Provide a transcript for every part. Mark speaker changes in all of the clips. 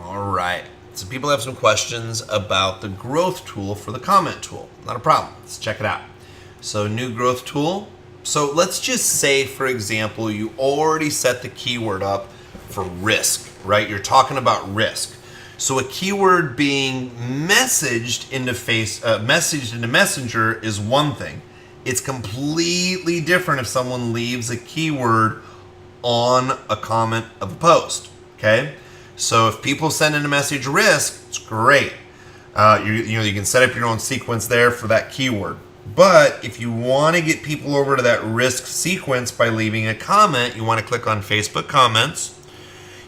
Speaker 1: All right. So people have some questions about the growth tool for the comment tool. Not a problem. Let's check it out. So new growth tool. So let's just say, for example, you already set the keyword up for risk, right? You're talking about risk. So a keyword being messaged into Messenger is one thing. It's completely different if someone leaves a keyword on a comment of a post, okay? So if people send in a message risk, it's great. You can set up your own sequence there for that keyword. But if you want to get people over to that risk sequence by leaving a comment, you want to click on Facebook comments.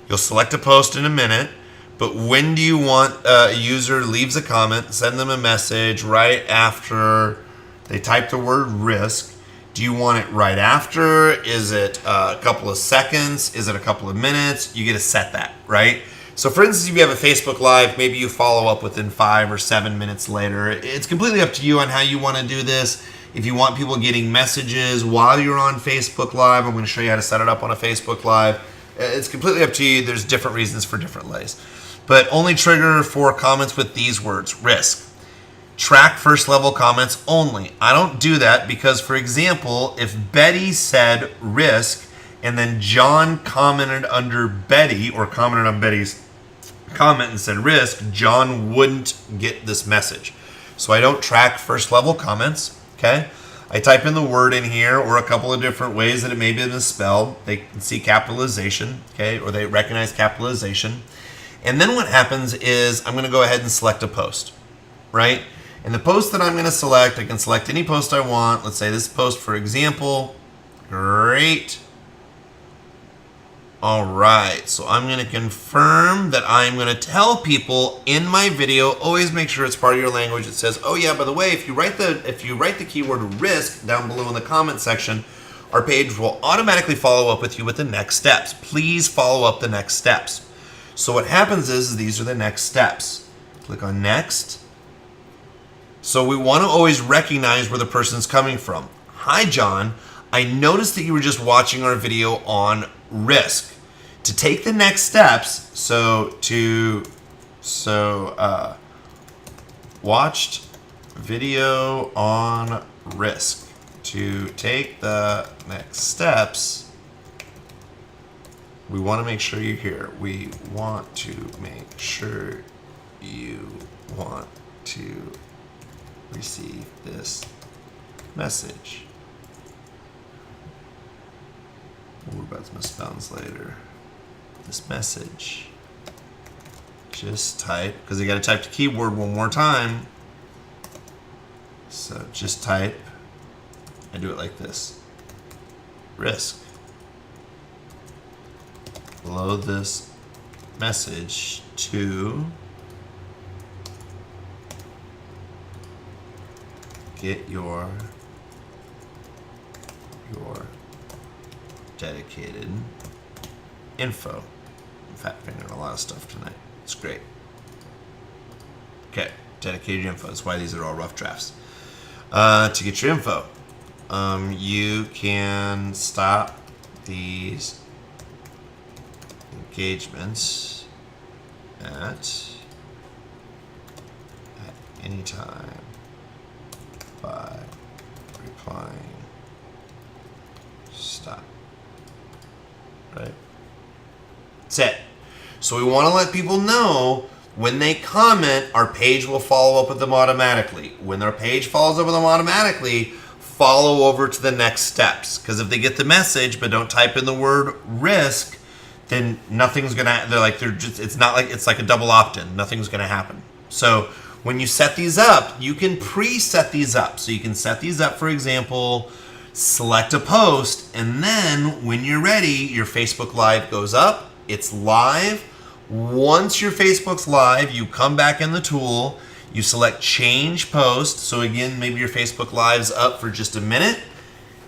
Speaker 1: You'll select a post in a minute. But when do you want a user leaves a comment, send them a message right after they type the word risk? Do you want it right after? Is it a couple of seconds? Is it a couple of minutes? You get to set that, right? So for instance, if you have a Facebook Live, maybe you follow up within 5 or 7 minutes later. It's completely up to you on how you want to do this. If you want people getting messages while you're on Facebook Live, I'm going to show you how to set it up on a Facebook Live. It's completely up to you. There's different reasons for different ways. But only trigger for comments with these words, risk. Track first level comments only. I don't do that because, for example, if Betty said risk and then John commented under Betty or commented on Betty's comment and said risk, John wouldn't get this message. So I don't track first level comments, okay? I type in the word in here or a couple of different ways that it may be misspelled. They can see capitalization, okay, or they recognize capitalization. And then what happens is I'm going to go ahead and select a post, right? And the post that I'm going to select, I can select any post I want. Let's say this post, for example. Great. All right, so I'm going to confirm that I'm going to tell people in my video, always make sure it's part of your language. It says, oh yeah, by the way, if you write the keyword risk down below in the comment section, our page will automatically follow up with you with the next steps. Please follow up the next steps. So what happens is these are the next steps. Click on next. So we want to always recognize where the person's coming from. Hi, John. I noticed that you were just watching our video on risk. To take the next steps, watched video on risk. To take the next steps, we want to make sure you're here. We want to make sure you want to receive this message. We're about to misspell later. This message. Just type, because you got to type the keyword one more time. So just type and do it like this. Risk. Load this message to get your dedicated info. I'm fat fingering a lot of stuff tonight. It's great. Okay, dedicated info. That's why these are all rough drafts. To get your info, you can stop these engagements at any time by replying stop. Right? That's it. So we want to let people know when they comment, our page will follow up with them automatically. When their page follows up with them automatically, follow over to the next steps. Because if they get the message but don't type in the word risk, then nothing's gonna. It's like a double opt-in. Nothing's gonna happen. So when you set these up, you can preset these up. So you can set these up, for example, select a post, and then when you're ready, your Facebook Live goes up. It's live. Once your Facebook's live, you come back in the tool, you select change post. So again, maybe your Facebook Live's up for just a minute.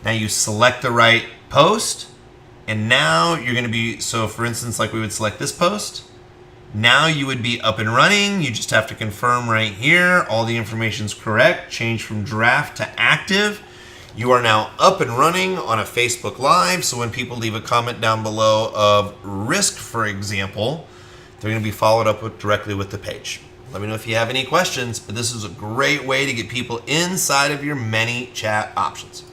Speaker 1: Now you select the right post, and now you're going to be, so for instance, like we would select this post. Now you would be up and running. You just have to confirm right here. All the information's correct. Change from draft to active. You are now up and running on a Facebook Live. So when people leave a comment down below of risk, for example, they're going to be followed up with directly with the page. Let me know if you have any questions, but this is a great way to get people inside of your ManyChat options.